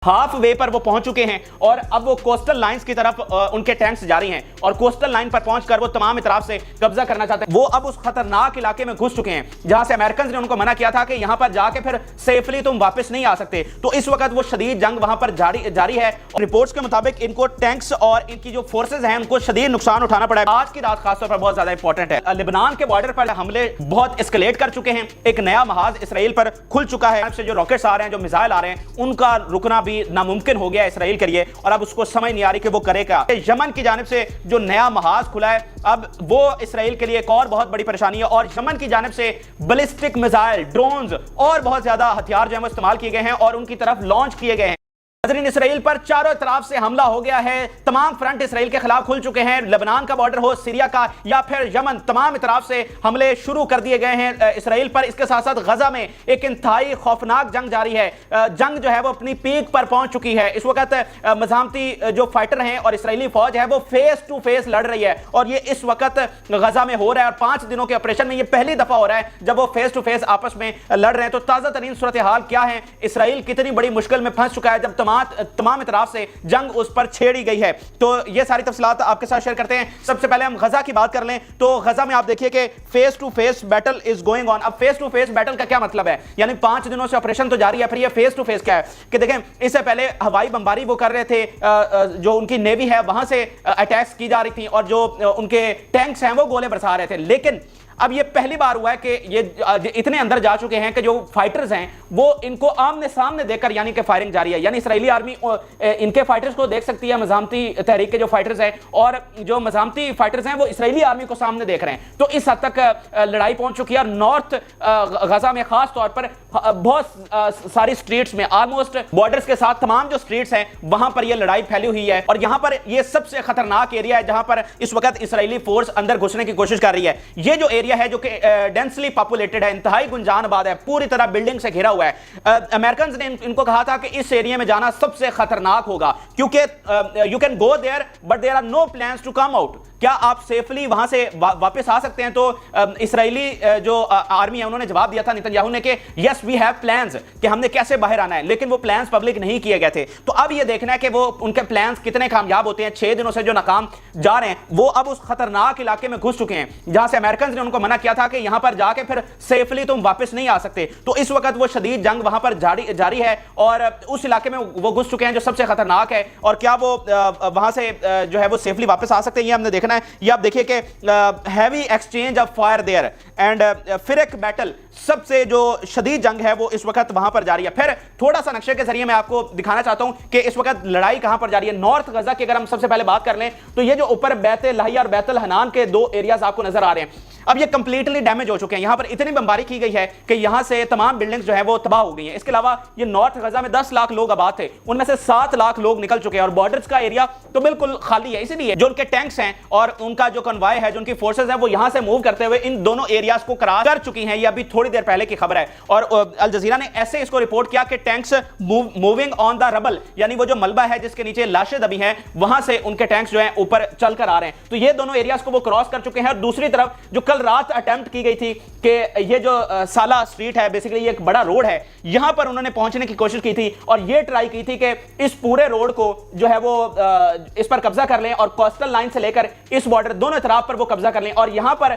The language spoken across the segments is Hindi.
हाफ वे पर वो पहुंच चुके हैं और अब वो कोस्टल लाइंस की तरफ उनके टैंक्स जारी हैं और कोस्टल लाइन पर पहुंचकर वो तमाम इतराफ से कब्जा करना चाहते हैं। वो अब उस खतरनाक इलाके में घुस चुके हैं जहां से अमेरिकन ने उनको मना किया था कि यहां पर जाके फिर सेफली तुम वापस नहीं आ सकते। तो इस वक्त वो शदीद जंग वहां पर जारी है। रिपोर्ट्स के मुताबिक इनको टैंक्स और इनकी जो फोर्सेज हैं उनको शदीद नुकसान उठाना पड़ा है। आज की रात खासतौर पर बहुत ज्यादा इंपॉर्टेंट है। लेबनान के बॉर्डर पर हमले बहुत एस्केलेट कर चुके हैं। एक नया महाज इसराइल पर खुल चुका है। जो रॉकेट्स आ रहे हैं, जो मिसाइल आ रहे हैं, उनका रुकना भी नामुमकिन हो गया इसराइल के लिए और अब उसको समझ नहीं आ रही कि वो करेगा। यमन की जानिब से जो नया महाज खुला है, अब वो इसराइल के लिए एक और बहुत बड़ी परेशानी है और यमन की जानिब से बैलिस्टिक मिसाइल, ड्रोन्स और बहुत ज्यादा हथियार जो है वो इस्तेमाल किए गए हैं और उनकी तरफ लॉन्च किए गए हैं। इसराइल पर चारों तरफ से हमला हो गया है। तमाम फ्रंट इसराइल के खिलाफ खुल चुके हैं। लेबनान का बॉर्डर हो, सीरिया का या फिर यमन, तमाम तरफ से हमले शुरू कर दिए गए हैं इसराइल पर। इसके साथ साथ गजा में एक इंतहाई खौफनाक जंग जारी है। जंग जो है वो अपनी पीक पर पहुंच चुकी है। इस वक्त मज़ामती जो फाइटर हैं और इसराइली फौज है वो फेस टू फेस लड़ रही है और ये इस वक्त गजा में हो रहा है और 5 दिनों के ऑपरेशन में ये पहली दफा हो रहा है जब वो फेस टू फेस आपस में लड़ रहे हैं। तो ताजा तरीन सूरत हाल क्या है, इसराइल कितनी बड़ी मुश्किल में फंस चुका है जब तमाम तरफ से जंग उस पर छेड़ी गई है। तो ये सारी तफसीलात आपके साथ शेयर करते हैं। सबसे पहले हम गजा की बात कर लें तो गजा में आप देखिए कि face to face battle is going on. अब फेस टू फेस बैटल का क्या मतलब है, यानी 5 दिनों से ऑपरेशन तो जारी है, फिर ये फेस टू फेस क्या है कि देखें, इससे पहले हवाई बमबारी वो कर रहे थे, जो उनकी नेवी है वहां से अटैक्स की जा रही थी और जो उनके टैंक्स हैं वो गोले बरसा रहे थे। लेकिन अब ये पहली बार हुआ है कि ये इतने अंदर जा चुके हैं कि जो फाइटर्स हैं वो इनको आमने सामने देखकर यानी कि फायरिंग जारी है। यानी इसराइली आर्मी इनके फाइटर्स को देख सकती है, मज़ामती तहरीक के जो फाइटर्स हैं, और जो मज़ामती फाइटर्स हैं वो इसराइली आर्मी को सामने देख रहे हैं। तो इस हद तक लड़ाई पहुंच चुकी है। और नॉर्थ गजा में खास तौर पर बहुत सारी स्ट्रीट्स में, ऑलमोस्ट बॉर्डर्स के साथ तमाम जो स्ट्रीट्स हैं वहां पर यह लड़ाई फैली हुई है और यहां पर यह सबसे खतरनाक एरिया है जहां पर इस वक्त इसराइली फोर्स अंदर घुसने की कोशिश कर रही है। ये जो एरिया है जो कि डेंसली पॉपुलेटेड है, इंतहाई गुंजान आबाद है, पूरी तरह बिल्डिंग से घिरा हुआ है। अमेरिकन ने इनको कहा था कि इस एरिया में जाना सबसे खतरनाक होगा क्योंकि you can go there but there are no plans to come out. क्या आप सेफली वहां से वापस आ सकते हैं? तो इसराइली जो आर्मी है उन्होंने जवाब दिया था नेतन्याहू ने कि यस वी हैव प्लान्स, कि हमने कैसे बाहर आना है, लेकिन वो प्लान्स पब्लिक नहीं किए गए थे। तो अब ये देखना है कि वो उनके प्लान्स कितने कामयाब होते हैं। 6 दिनों से जो नाकाम जा रहे हैं वो अब उस खतरनाक इलाके में घुस चुके हैं जहां से अमेरिकन ने उनको मना किया था कि यहां पर जाके फिर सेफली तुम वापस नहीं आ सकते। तो इस वक्त वो शदीद जंग वहां पर जारी है और उस इलाके में वो घुस चुके हैं जो सबसे खतरनाक है। और क्या वो वहां से जो है वो सेफली वापस आ सकते हैं, ये हमने देखना है। ये आप देखिए कि heavy exchange of fire there and fierce battle, सबसे जो शदीद जंग है वो इस वक्त वहां पर जारी है। फिर थोड़ा सा नक्शे के जरिए मैं आपको दिखाना चाहता हूं कि इस वक्त लड़ाई कहां पर जारी है। नॉर्थ गजा की अगर हम सबसे पहले बात कर लें तो ये जो ऊपर बैतुल लाहिया और बैतुल हनान के 2 एरियाज आपको नजर आ रहे हैं, अब ये कंप्लीटली डैमेज हो चुके हैं। यहां पर इतनी बमबारी की गई है कि यहां से तमाम बिल्डिंग्स जो है वो तबाह हो गई हैं। इसके अलावा ये नॉर्थ गजा में 10 लाख लोग आबाद थे, उनमें से 7 लाख लोग निकल चुके हैं और बॉर्डर्स का एरिया तो बिल्कुल खाली है। इसलिए जो उनके टैंक्स हैं और उनका जो कन्वाय है, जो उनकी फोर्सेज हैं, वो यहां से मूव करते हुए इन दोनों एरियाज को क्रॉस कर चुकी हैं। ये अभी थोड़ी देर पहले की खबर है और अल जजीरा ने ऐसे इसको रिपोर्ट किया कि tanks moving on the rubble, यानी वो जो मलबा है जिसके नीचे लाशें दबी हैं वहां से उनके टैंक्स जो हैं ऊपर चलकर आ रहे हैं। तो ये दोनों एरियाज को वो क्रॉस कर चुके हैं। और दूसरी तरफ जो कल रात अटेम्प्ट की गई थी कि ये जो साला स्ट्रीट है, बेसिकली ये एक बड़ा रोड है, यहां पर उन्होंने पहुंचने की कोशिश की थी और ये ट्राई की थी कि इस पूरे रोड को जो है वो इस पर कब्जा कर लें और कोस्टल लाइन से लेकर इस बॉर्डर दोनों तरफ पर वो कब्जा कर लें। और यहां पर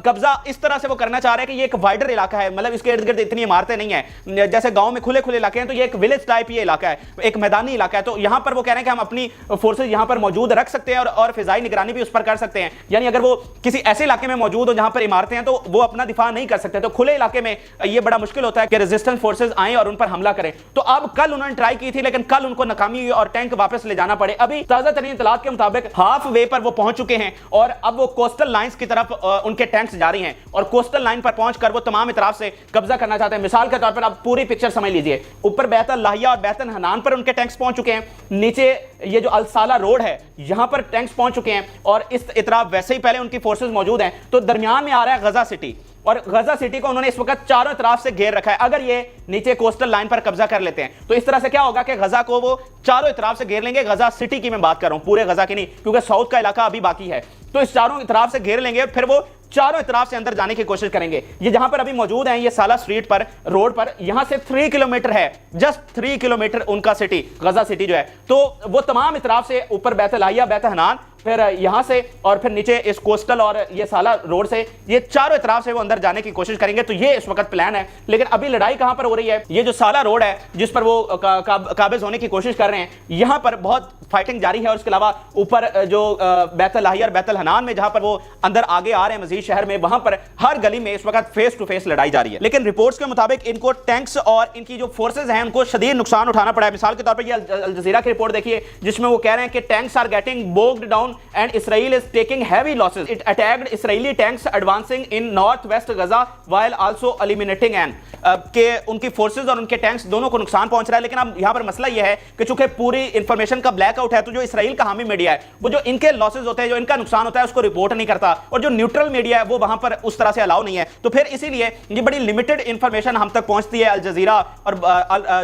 कब्जा इस तरह से वो करना चाह रहे हैं कि ये एक वाइडर इलाका है, मतलब इसके इर्द गिर्द इतनी इमारतें नहीं है, जैसे गांव में खुले खुले इलाके हैं, तो ये एक विलेज टाइप ये इलाका है, एक मैदानी इलाका है। तो यहां पर वो कह रहे हैं कि हम अपनी फोर्सेज यहां पर मौजूद रख सकते हैं और फिजाई निगरानी भी उस पर कर सकते हैं। यानी अगर वो किसी ऐसे इलाके में मौजूद हो जहां पर इमारतें हैं तो वो अपना दिफा नहीं कर सकते। तो खुले इलाके में ये बड़ा मुश्किल होता है कि रेजिस्टेंस फोर्सेज आए और उन पर हमला करें। तो अब कल उन्होंने ट्राई की थी लेकिन कल उनको नाकामी हुई और टैंक वापस ले जाना पड़े। अभी ताजा तरीन इत्तलात के मुताबिक हाफ वे पर वो पहुंच चुके हैं और अब वो कोस्टल लाइंस की तरफ उनके टैंक्स जारी हैं और कोस्टल लाइन पर पहुंचकर वो तमाम तरफ से कब्जा करना चाहते हैं। मिसाल के तौर पर आप पूरी पिक्चर समझ लीजिए, ऊपर बैतुल लाहिया और बैतुल हनान पर उनके टैंक्स पहुंच चुके हैं, नीचे ये जो अल साला रोड है यहां पर टैंक्स पहुंच चुके हैं और इस तरफ वैसे ही पहले उनकी फोर्सेज मौजूद हैं। तो दरमियान में आ रहा है गजा सिटी और गजा सिटी को उन्होंने इस वक्त चारों तरफ से घेर रखा है। अगर ये नीचे कोस्टल लाइन पर कब्जा कर लेते हैं तो इस तरह से क्या होगा कि गजा को वो चारों तरफ से घेर लेंगे। गजा सिटी की मैं बात कर रहा हूं, पूरे गजा की नहीं, क्योंकि साउथ का इलाका अभी बाकी है। तो इस चारों तरफ से घेर लेंगे, फिर वो चारों तरफ से अंदर जाने की कोशिश करेंगे। ये जहां पर अभी मौजूद हैं, ये साला स्ट्रीट पर रोड पर, यहां से 3 किलोमीटर है, जस्ट 3 किलोमीटर उनका सिटी, गजा सिटी जो है, तो वो तमाम तरफ से ऊपर बैतलाहिया, बैत हनान, फिर यहां से और फिर नीचे इस कोस्टल और ये साला रोड से, ये चारों तरफ से वो अंदर जाने की कोशिश करेंगे। तो ये इस वक्त प्लान है। लेकिन अभी लड़ाई कहां पर हो रही है? ये जो साला रोड है जिस पर वो काबिज होने की कोशिश कर रहे हैं, यहां पर बहुत फाइटिंग जारी है। और इसके अलावा ऊपर जो बैतलाहिया और बैतल हनान में जहां पर वो अंदर आगे आ रहे हैं मजीद शहर में, वहां पर हर गली में इस वक्त फेस टू फेस लड़ाई जारी है। लेकिन रिपोर्ट्स के मुताबिक इनको टैंक्स और इनकी जो फोर्सेज हैं उनको शदीद नुकसान उठाना पड़ा है। मिसाल के तौर पर ये अल जज़ीरा की रिपोर्ट देखिए, जिसमें वो कह रहे हैं कि tanks are getting bogged down and Israel is taking heavy losses. It attacked Israeli tanks advancing in northwest Gaza while also eliminating an के उनकी फोर्सेज और उनके टैंक्स दोनों को नुकसान पहुंच रहा है। लेकिन अब यहां पर मसला यह है कि चूंकि पूरी इंफॉर्मेशन का ब्लैकआउट है, तो जो इसराइल का हामी मीडिया है वो जो इनके लॉसेज होते हैं, जो इनका नुकसान होता है, उसको रिपोर्ट नहीं करता, और जो न्यूट्रल मीडिया है वो वहां पर उस तरह से अलाउ नहीं है। तो फिर इसीलिए ये बड़ी लिमिटेड इंफॉर्मेशन हम तक पहुंचती है। अल जजीरा और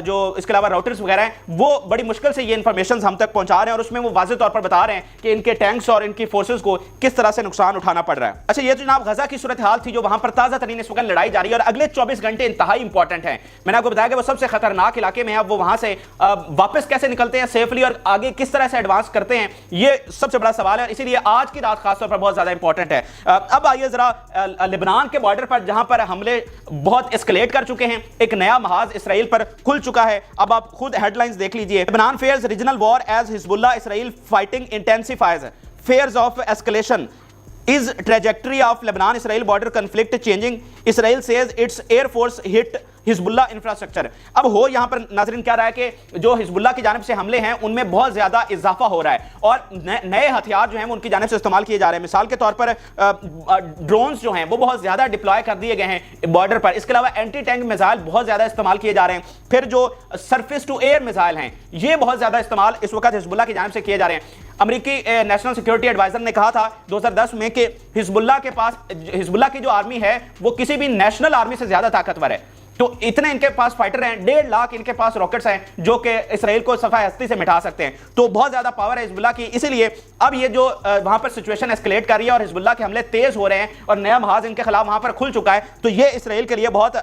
जो इसके अलावा राउटर्स वगैरह हैं वो बड़ी मुश्किल से ये इंफॉर्मेशन हम तक पहुंचा रहे हैं, और उसमें वो वाज़ेह तौर पर बता रहे हैं कि इनके टैंक्स और इनकी फोर्सेज को किस तरह से नुकसान उठाना पड़ रहा है। अच्छा, ये तो जनाब गजा की सूरत हाल थी, जो वहां पर ताजा तरीन इस वक्त लड़ाई जारी है, और अगले 24 घंटे इंतहाई इंपॉर्टेंट है। मैंने आपको बताया कि वो सबसे खतरनाक इलाके में है। अब वो वहां से वापस कैसे निकलते हैं सेफली और आगे किस तरह से एडवांस करते हैं, ये सबसे बड़ा सवाल है। इसीलिए आज की रात खासतौर पर बहुत ज्यादा इंपॉर्टेंट है। अब आइए जरा लेबनान के बॉर्डर पर, जहां पर हमले बहुत एस्केलेट कर चुके हैं, एक नया महाज इसराइल पर खुल चुका है। अब आप खुद हेडलाइंस देख लीजिए। Lebanon fears regional war as Hezbollah Israel fighting intensifies, fears of escalation, is trajectory of Lebanon-Israel border conflict changing? Israel says its air force hit Hezbollah infrastructure. अब हो यहां पर नाज़रीन क्या रहा है कि जो हिजबुल्लाह की जानिब से हमले हैं उनमें बहुत ज्यादा इजाफा हो रहा है, और नए हथियार जो हैं वो उनकी जानिब से इस्तेमाल किए जा रहे हैं। मिसाल के तौर पर ड्रोन्स जो हैं वो बहुत ज्यादा डिप्लॉय कर दिए गए हैं बॉर्डर पर। इसके अलावा एंटी टैंक मिसाइल बहुत ज्यादा इस्तेमाल किए जा रहे हैं। फिर जो सरफेस टू एयर मिसाइल हैं ये बहुत ज्यादा इस्तेमाल इस वक्त हिजबुल्लाह की जानिब से किए जा रहे हैं। अमेरिकी नेशनल सिक्योरिटी एडवाइजर ने कहा था 2010 में कि हिजबुल्लाह की जो आर्मी है वो किसी भी नेशनल आर्मी से ज्यादा ताकतवर है। तो इतने इनके पास फाइटर हैं, 1.5 लाख इनके पास रॉकेट्स हैं जो कि इसराइल को सफाई हस्ती से मिटा सकते हैं। तो बहुत ज्यादा पावर है हिजबुल्लाह की। इसीलिए अब ये जो वहां पर सिचुएशन एस्केलेट कर रही है और हिजबुल्लाह के हमले तेज हो रहे हैं और नया महाज इनके खिलाफ वहां पर खुल चुका है, तो ये इसराइल के लिए बहुत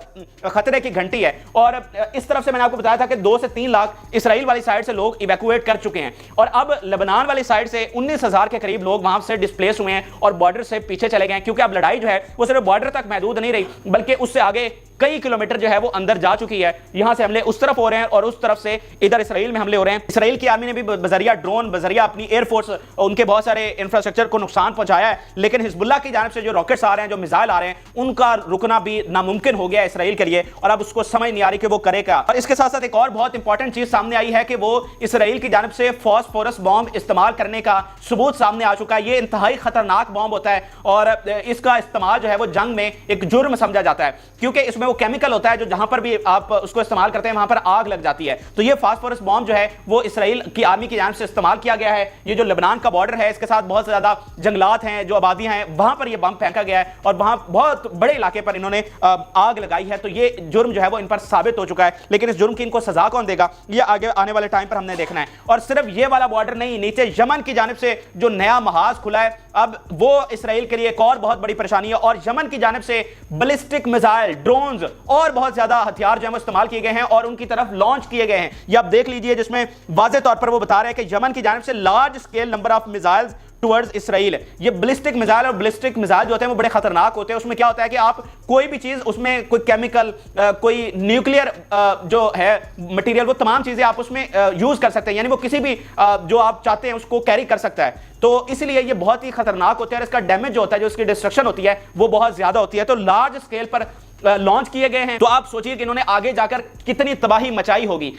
खतरे की घंटी है। और इस तरफ से मैंने आपको बताया था कि 2 से 3 लाख इसराइल वाली साइड से लोग इवैक्यूएट कर चुके हैं, और अब लेबनान वाली साइड से 19,000 के करीब लोग वहां से डिस्प्लेस हुए हैं और बॉर्डर से पीछे चले गए हैं, क्योंकि अब लड़ाई जो है वो सिर्फ बॉर्डर तक महदूद नहीं रही, बल्कि उससे आगे कई किलोमीटर जो है वो अंदर जा चुकी है। यहां से हमले उस तरफ हो रहे हैं और उस तरफ से इधर इसराइल में हमले हो रहे हैं। इसराइल की आर्मी ने भी बजरिया ड्रोन, बजरिया अपनी एयरफोर्स उनके बहुत सारे इंफ्रास्ट्रक्चर को नुकसान पहुंचाया है। लेकिन हिजबुल्लाह की जानिब से जो रॉकेट्स आ रहे हैं, जो मिसाइल आ रहे हैं, उनका रुकना भी नामुमकिन हो गया इसराइल के लिए, और अब उसको समझ नहीं आ रही कि वो करेगा। और इसके साथ साथ एक और बहुत इंपॉर्टेंट चीज सामने आई है कि वो इसराइल की जानिब से फॉस्फोरस बॉम्ब इस्तेमाल करने का सबूत सामने आ चुका है। ये इंतहाई खतरनाक बॉम्ब होता है और इसका इस्तेमाल जो है वो जंग में एक जुर्म समझा जाता है, क्योंकि इसमें वो केमिकल होता है जो जहां पर भी आप उसको इस्तेमाल करते हैं वहां पर आग लग जाती है। तो ये फास्फोरस बॉम्ब जो है वो इसराइल की आर्मी की जानिब से इस्तेमाल किया गया है। ये जो लेबनान का बॉर्डर है इसके साथ बहुत ज्यादा जंगलात हैं, जो आबादियां हैं, वहां पर ये बम फेंका गया है और वहां बहुत बड़े इलाके पर इन्होंने आग लगाई है। तो ये जुर्म जो है वो इन पर साबित हो चुका है। लेकिन इस जुर्म की इनको सजा कौन देगा, ये आगे आने वाले टाइम पर हमने देखना है। और सिर्फ ये वाला बॉर्डर नहीं, नीचे यमन की जानिब से जो नया महाज खुला है, अब वो इसराइल के लिए एक और बहुत बड़ी परेशानी है। और यमन की जानिब से बैलिस्टिक मिसाइल, ड्रोन्स और बहुत ज्यादा हथियार जो है इस्तेमाल किए गए हैं और उनकी तरफ लॉन्च किए गए हैं। ये आप देख लीजिए, जिसमें वाज़ेह तौर पर वो बता रहे हैं कि यमन की जानिब से large scale number of missiles towards Israel. ये बैलिस्टिक मिसाइल और बैलिस्टिक मिसाइल जो होते हैं वो बड़े खतरनाक होते हैं। उसमें क्या होता है कि आप कोई भी चीज, उसमें कोई केमिकल, कोई न्यूक्लियर जो है मटेरियल, वो तमाम चीजें आप उसमें यूज कर सकते हैं, यानी वो किसी भी जो आप चाहते हैं उसको कैरी कर सकता है। तो इसलिए ये बहुत ही खतरनाक होता है और इसका डैमेज जो होता है, जो इसकी डिस्ट्रक्शन होती है वो बहुत ज्यादा होती है। तो लार्ज स्केल पर लॉन्च किए गए हैं। तो आप सोचिए कि इन्होंने आगे जाकर कितनी तबाही मचाई होगी।